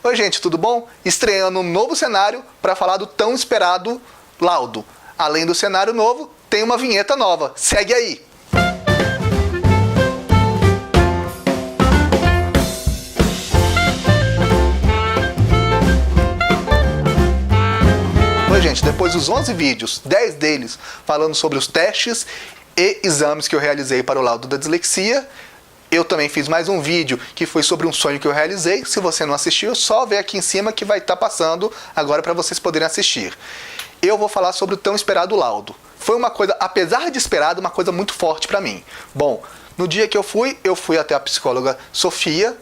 Oi gente, tudo bom? Estreando um novo cenário para falar do tão esperado laudo. Além do cenário novo, tem uma vinheta nova. Segue aí! Oi gente, depois dos 11 vídeos, 10 deles falando sobre os testes e exames que eu realizei para o laudo da dislexia, eu também fiz mais um vídeo que foi sobre um sonho que eu realizei. Se você não assistiu, é só ver aqui em cima que vai estar passando agora para vocês poderem assistir. Eu vou falar sobre o tão esperado laudo. Foi uma coisa, apesar de esperado, uma coisa muito forte para mim. Bom, no dia que eu fui até a psicóloga Sofia.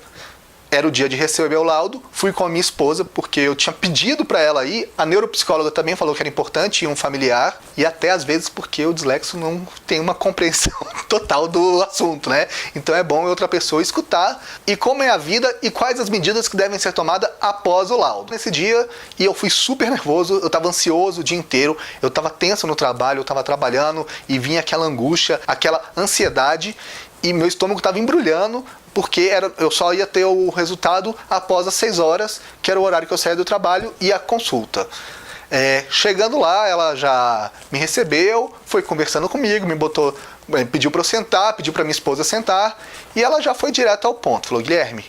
Era o dia de receber o laudo, fui com a minha esposa, porque eu tinha pedido para ela ir, a neuropsicóloga também falou que era importante ir um familiar, e até às vezes porque o dislexo não tem uma compreensão total do assunto, né? Então é bom outra pessoa escutar, e como é a vida e quais as medidas que devem ser tomadas após o laudo. Nesse dia, e eu fui super nervoso, eu estava ansioso o dia inteiro, eu estava tenso no trabalho, eu estava trabalhando, e vinha aquela angústia, aquela ansiedade, e meu estômago estava embrulhando, porque eu só ia ter o resultado após as 6 horas, que era o horário que eu saía do trabalho, e a consulta. Chegando lá, ela já me recebeu, foi conversando comigo, pediu para eu sentar, pediu para minha esposa sentar, e ela já foi direto ao ponto. Falou: Guilherme,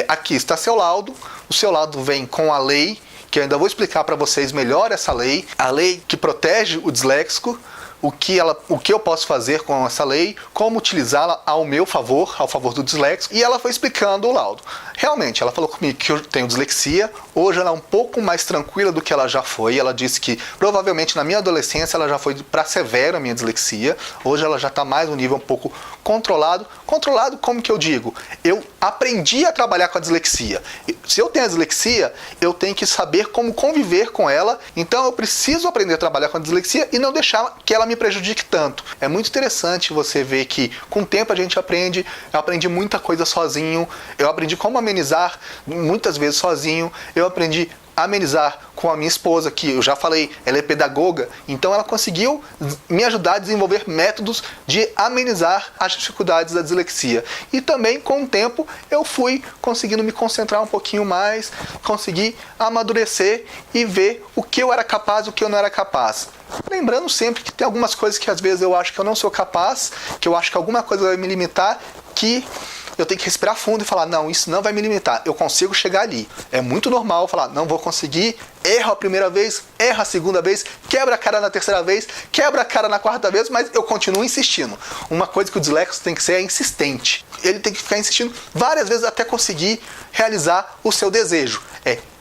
aqui está seu laudo, o seu laudo vem com a lei, que eu ainda vou explicar para vocês melhor essa lei, a lei que protege o disléxico, o que eu posso fazer com essa lei, como utilizá-la ao meu favor, ao favor do disléxico, e ela foi explicando o laudo. Realmente, ela falou comigo que eu tenho dislexia, hoje ela é um pouco mais tranquila do que ela já foi, ela disse que provavelmente na minha adolescência ela já foi para severa a minha dislexia, hoje ela já está mais um nível um pouco controlado. Controlado, como que eu digo? Eu aprendi a trabalhar com a dislexia. Se eu tenho a dislexia, eu tenho que saber como conviver com ela, então eu preciso aprender a trabalhar com a dislexia e não deixar que ela me prejudique tanto. É muito interessante você ver que com o tempo a gente aprende, eu aprendi muita coisa sozinho, eu aprendi como amenizar muitas vezes sozinho, eu aprendi a amenizar com a minha esposa, que eu já falei, ela é pedagoga, então ela conseguiu me ajudar a desenvolver métodos de amenizar as dificuldades da dislexia. E também com o tempo eu fui conseguindo me concentrar um pouquinho mais, consegui amadurecer e ver o que eu era capaz e o que eu não era capaz. Lembrando sempre que tem algumas coisas que às vezes eu acho que eu não sou capaz, que eu acho que alguma coisa vai me limitar, que eu tenho que respirar fundo e falar: não, isso não vai me limitar, eu consigo chegar ali. É muito normal falar: não vou conseguir, erro a primeira vez, erro a segunda vez, quebra a cara na terceira vez, quebra a cara na quarta vez, mas eu continuo insistindo. Uma coisa que o disléxico tem que ser é insistente. Ele tem que ficar insistindo várias vezes até conseguir realizar o seu desejo.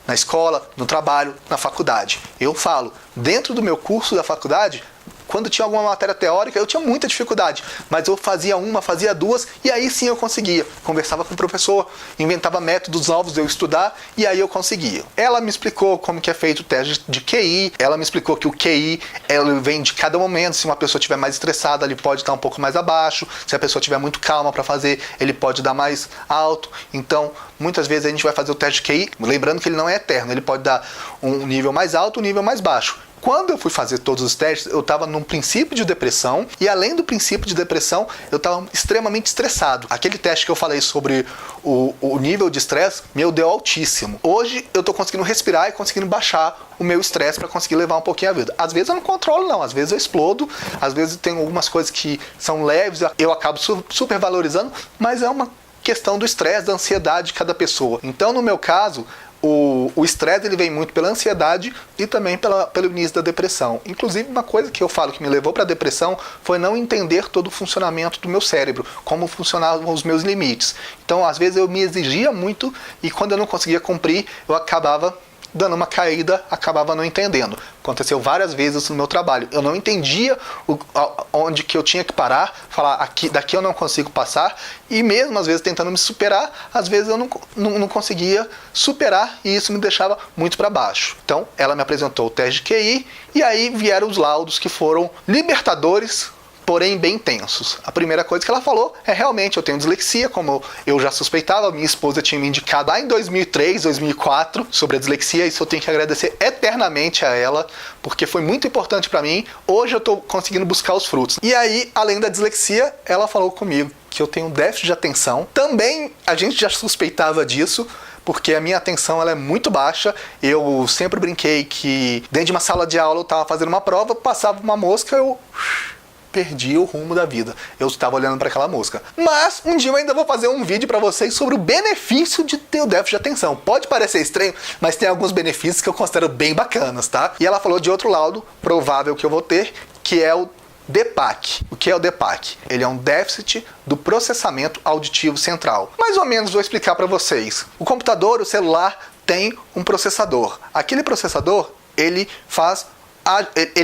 Na escola, no trabalho, na faculdade. Eu falo, dentro do meu curso da faculdade, quando tinha alguma matéria teórica, eu tinha muita dificuldade, mas eu fazia uma, fazia duas, e aí sim eu conseguia. Conversava com o professor, inventava métodos novos de eu estudar, e aí eu conseguia. Ela me explicou como que é feito o teste de QI, ela me explicou que o QI ele vem de cada momento. Se uma pessoa estiver mais estressada, ele pode estar um pouco mais abaixo, se a pessoa estiver muito calma para fazer, ele pode dar mais alto. Então, muitas vezes a gente vai fazer o teste de QI, lembrando que ele não é eterno, ele pode dar um nível mais alto, um nível mais baixo. Quando eu fui fazer todos os testes, eu estava num princípio de depressão, e além do princípio de depressão, eu estava extremamente estressado. Aquele teste que eu falei sobre o nível de estresse, meu, deu altíssimo. Hoje eu estou conseguindo respirar e conseguindo baixar o meu estresse para conseguir levar um pouquinho a vida. Às vezes eu não controlo não, às vezes eu explodo, às vezes tem algumas coisas que são leves, eu acabo super valorizando, mas é uma questão do estresse, da ansiedade de cada pessoa. Então, no meu caso, o estresse ele vem muito pela ansiedade e também pelo início da depressão. Inclusive, uma coisa que eu falo que me levou para a depressão foi não entender todo o funcionamento do meu cérebro, como funcionavam os meus limites. Então, às vezes eu me exigia muito e quando eu não conseguia cumprir, eu acabava dando uma caída, acabava não entendendo. Aconteceu várias vezes no meu trabalho. Eu não entendia onde que eu tinha que parar, falar daqui eu não consigo passar, e mesmo às vezes tentando me superar, às vezes eu não conseguia superar e isso me deixava muito para baixo. Então ela me apresentou o teste de QI e aí vieram os laudos que foram libertadores, porém bem tensos. A primeira coisa que ela falou é: realmente eu tenho dislexia, como eu já suspeitava, minha esposa tinha me indicado lá em 2003, 2004 sobre a dislexia, isso eu tenho que agradecer eternamente a ela, porque foi muito importante para mim. Hoje eu estou conseguindo buscar os frutos. E aí, além da dislexia, ela falou comigo que eu tenho déficit de atenção. Também a gente já suspeitava disso, porque a minha atenção ela é muito baixa. Eu sempre brinquei que dentro de uma sala de aula eu estava fazendo uma prova, passava uma mosca, eu perdi o rumo da vida. Eu estava olhando para aquela mosca. Mas um dia eu ainda vou fazer um vídeo para vocês sobre o benefício de ter o déficit de atenção. Pode parecer estranho, mas tem alguns benefícios que eu considero bem bacanas, tá? E ela falou de outro laudo provável que eu vou ter, que é o DPAC. O que é o DPAC? Ele é um déficit do processamento auditivo central. Mais ou menos vou explicar para vocês. O computador, o celular, tem um processador. Aquele processador, ele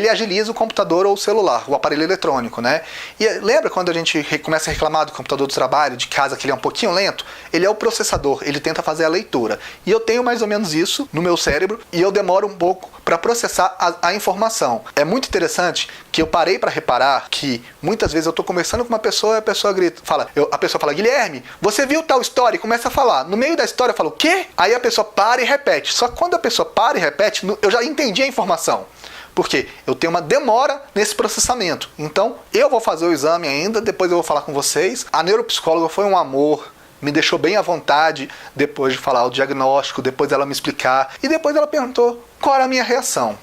agiliza o computador ou o celular, o aparelho eletrônico, né? E lembra quando a gente começa a reclamar do computador do trabalho, de casa, que ele é um pouquinho lento? Ele é o processador, ele tenta fazer a leitura. E eu tenho mais ou menos isso no meu cérebro e eu demoro um pouco para processar a informação. É muito interessante que eu parei para reparar que muitas vezes eu estou conversando com uma pessoa e a pessoa grita, a pessoa fala, Guilherme, você viu tal história? E começa a falar. No meio da história eu falo, o quê? Aí a pessoa para e repete. Só que quando a pessoa para e repete, eu já entendi a informação. Porque eu tenho uma demora nesse processamento. Então, eu vou fazer o exame ainda, depois eu vou falar com vocês. A neuropsicóloga foi um amor, me deixou bem à vontade depois de falar o diagnóstico, depois ela me explicar. E depois ela perguntou qual era a minha reação.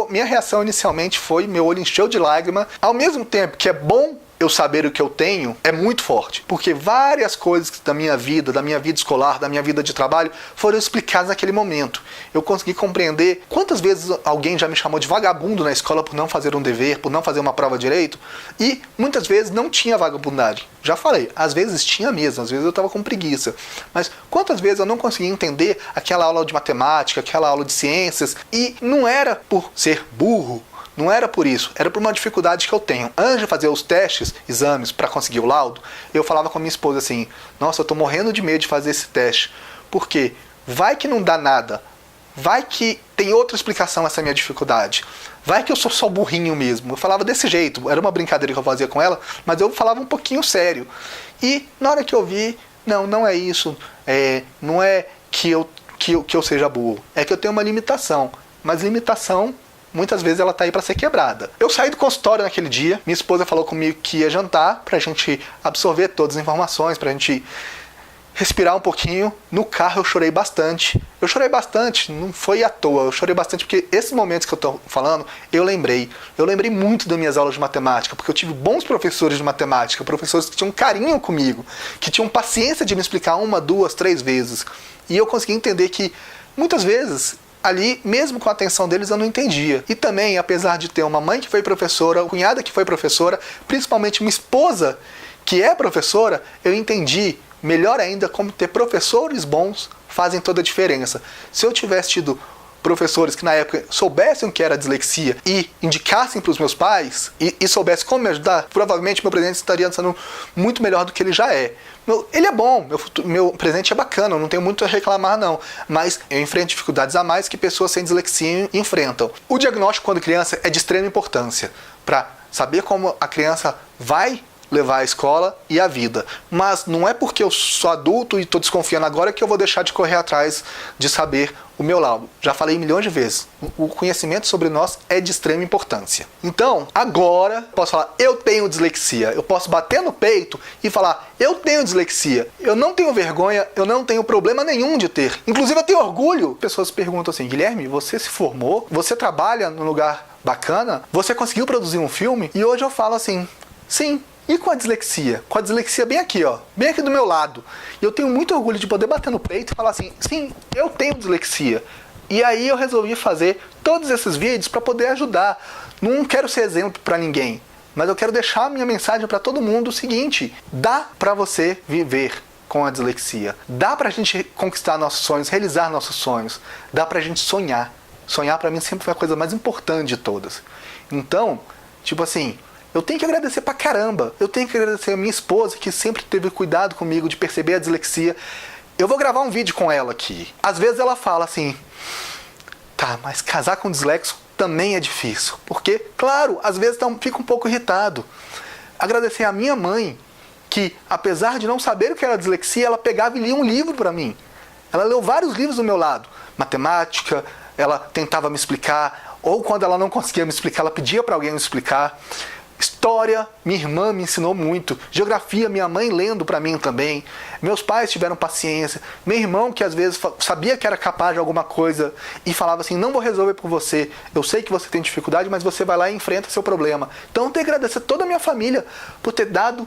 Minha reação inicialmente foi, meu olho encheu de lágrima. Ao mesmo tempo que é bom eu saber o que eu tenho, é muito forte. Porque várias coisas da minha vida escolar, da minha vida de trabalho, foram explicadas naquele momento. Eu consegui compreender quantas vezes alguém já me chamou de vagabundo na escola por não fazer um dever, por não fazer uma prova direito, e muitas vezes não tinha vagabundagem. Já falei, às vezes tinha mesmo, às vezes eu estava com preguiça. Mas quantas vezes eu não conseguia entender aquela aula de matemática, aquela aula de ciências, e não era por ser burro, não era por isso, era por uma dificuldade que eu tenho. Antes de fazer os testes, exames, para conseguir o laudo, eu falava com a minha esposa assim, nossa, eu tô morrendo de medo de fazer esse teste, porque vai que não dá nada, vai que tem outra explicação essa minha dificuldade, vai que eu sou só burrinho mesmo. Eu falava desse jeito, era uma brincadeira que eu fazia com ela, mas eu falava um pouquinho sério. E na hora que eu vi, não é isso, não é que eu seja burro, é que eu tenho uma limitação, mas limitação muitas vezes ela tá aí para ser quebrada. Eu saí do consultório naquele dia, minha esposa falou comigo que ia jantar pra gente absorver todas as informações, pra gente respirar um pouquinho. No carro eu chorei bastante. Eu chorei bastante, não foi à toa, eu chorei bastante porque esses momentos que eu tô falando, eu lembrei muito das minhas aulas de matemática, porque eu tive bons professores de matemática, professores que tinham carinho comigo, que tinham paciência de me explicar 1, 2, 3 vezes. E eu consegui entender que muitas vezes ali, mesmo com a atenção deles, eu não entendia. E também, apesar de ter uma mãe que foi professora, uma cunhada que foi professora, principalmente uma esposa que é professora, eu entendi melhor ainda como ter professores bons fazem toda a diferença. Se eu tivesse tido professores que na época soubessem o que era dislexia e indicassem para os meus pais e soubessem como me ajudar, provavelmente meu presente estaria sendo muito melhor do que ele já é. Ele é bom, meu presente é bacana, eu não tenho muito a reclamar não, mas eu enfrento dificuldades a mais que pessoas sem dislexia enfrentam. O diagnóstico quando criança é de extrema importância para saber como a criança vai levar a escola e a vida. Mas não é porque eu sou adulto e estou desconfiando agora que eu vou deixar de correr atrás de saber o meu laudo. Já falei milhões de vezes. O conhecimento sobre nós é de extrema importância. Então, agora, posso falar, eu tenho dislexia. Eu posso bater no peito e falar, eu tenho dislexia. Eu não tenho vergonha, eu não tenho problema nenhum de ter. Inclusive, eu tenho orgulho. Pessoas perguntam assim, Guilherme, você se formou? Você trabalha num lugar bacana? Você conseguiu produzir um filme? E hoje eu falo assim, sim. E com a dislexia? Com a dislexia bem aqui, ó, bem aqui do meu lado. E eu tenho muito orgulho de poder bater no peito e falar assim, sim, eu tenho dislexia. E aí eu resolvi fazer todos esses vídeos para poder ajudar. Não quero ser exemplo para ninguém, mas eu quero deixar a minha mensagem para todo mundo o seguinte, dá para você viver com a dislexia. Dá pra gente conquistar nossos sonhos, realizar nossos sonhos. Dá pra gente sonhar. Sonhar para mim sempre foi a coisa mais importante de todas. Então, tipo assim, eu tenho que agradecer pra caramba. Eu tenho que agradecer a minha esposa, que sempre teve cuidado comigo de perceber a dislexia. Eu vou gravar um vídeo com ela aqui. Às vezes ela fala assim, tá, mas casar com dislexo também é difícil. Porque, claro, às vezes fica um pouco irritado. Agradecer a minha mãe, que apesar de não saber o que era dislexia, ela pegava e lia um livro pra mim. Ela leu vários livros do meu lado. Matemática, ela tentava me explicar, ou quando ela não conseguia me explicar, ela pedia pra alguém me explicar. História, minha irmã me ensinou muito. Geografia, minha mãe lendo para mim também. Meus pais tiveram paciência. Meu irmão, que às vezes sabia que era capaz de alguma coisa e falava assim, não vou resolver por você. Eu sei que você tem dificuldade, mas você vai lá e enfrenta seu problema. Então eu tenho que agradecer toda a minha família por ter dado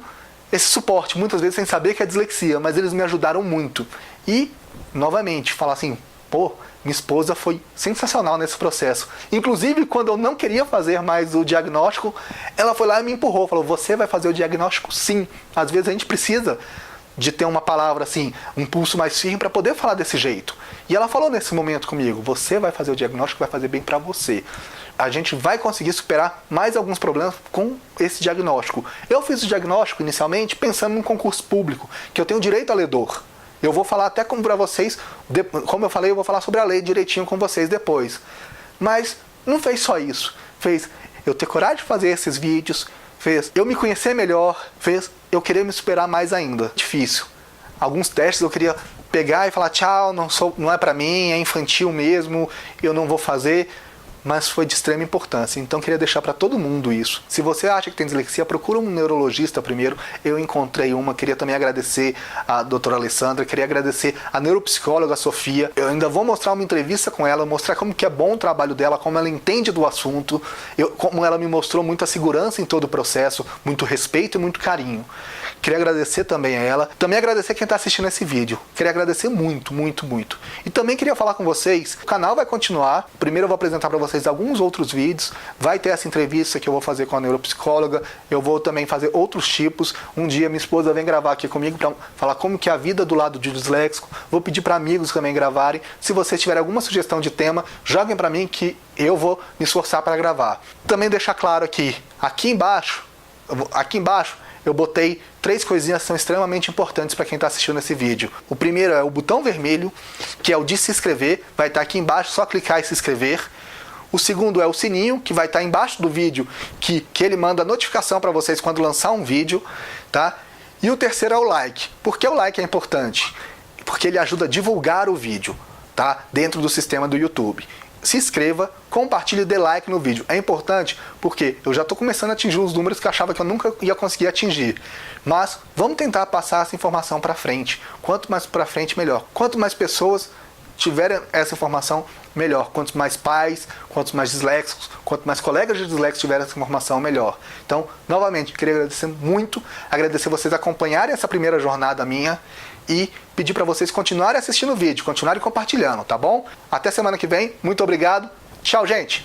esse suporte, muitas vezes sem saber que é dislexia, mas eles me ajudaram muito. E, novamente, falar assim, pô, minha esposa foi sensacional nesse processo. Inclusive, quando eu não queria fazer mais o diagnóstico, ela foi lá e me empurrou. Falou, você vai fazer o diagnóstico sim. Às vezes a gente precisa de ter uma palavra assim, um pulso mais firme para poder falar desse jeito. E ela falou nesse momento comigo, você vai fazer o diagnóstico, vai fazer bem para você. A gente vai conseguir superar mais alguns problemas com esse diagnóstico. Eu fiz o diagnóstico inicialmente pensando num concurso público, que eu tenho direito a ledor. Eu vou falar até como para vocês, como eu falei, eu vou falar sobre a lei direitinho com vocês depois. Mas não fez só isso. Fez eu ter coragem de fazer esses vídeos, fez eu me conhecer melhor, fez eu querer me superar mais ainda. Difícil. Alguns testes eu queria pegar e falar, tchau, não é pra mim, é infantil mesmo, eu não vou fazer. Mas foi de extrema importância, então queria deixar para todo mundo isso. Se você acha que tem dislexia, procura um neurologista primeiro. Eu encontrei uma, queria também agradecer a doutora Alessandra, queria agradecer a neuropsicóloga Sofia. Eu ainda vou mostrar uma entrevista com ela, mostrar como que é bom o trabalho dela, como ela entende do assunto, como ela me mostrou muita segurança em todo o processo, muito respeito e muito carinho. Queria agradecer também a ela. Também agradecer quem está assistindo esse vídeo. Queria agradecer muito, muito, muito. E também queria falar com vocês, o canal vai continuar. Primeiro eu vou apresentar para vocês alguns outros vídeos. Vai ter essa entrevista que eu vou fazer com a neuropsicóloga. Eu vou também fazer outros tipos. Um dia minha esposa vem gravar aqui comigo para falar como que é a vida do lado de disléxico. Vou pedir para amigos também gravarem. Se vocês tiverem alguma sugestão de tema, joguem para mim que eu vou me esforçar para gravar. Também deixar claro aqui embaixo eu botei 3 coisinhas que são extremamente importantes para quem está assistindo esse vídeo. O primeiro é o botão vermelho, que é o de se inscrever, vai estar aqui embaixo, só clicar e se inscrever. O segundo é o sininho, que vai estar embaixo do vídeo, que ele manda notificação para vocês quando lançar um vídeo, tá? E o terceiro é o like. Por que o like é importante? Porque ele ajuda a divulgar o vídeo, tá? Dentro do sistema do YouTube. Se inscreva, compartilhe e dê like no vídeo. É importante porque eu já estou começando a atingir os números que eu achava que eu nunca ia conseguir atingir. Mas vamos tentar passar essa informação para frente. Quanto mais para frente, melhor. Quanto mais pessoas tiverem essa informação, melhor. Quantos mais pais, quantos mais disléxicos, quanto mais colegas de disléxicos tiverem essa informação, melhor. Então, novamente, queria agradecer muito, agradecer vocês acompanharem essa primeira jornada minha e pedir para vocês continuarem assistindo o vídeo, continuarem compartilhando, tá bom? Até semana que vem, muito obrigado, tchau, gente!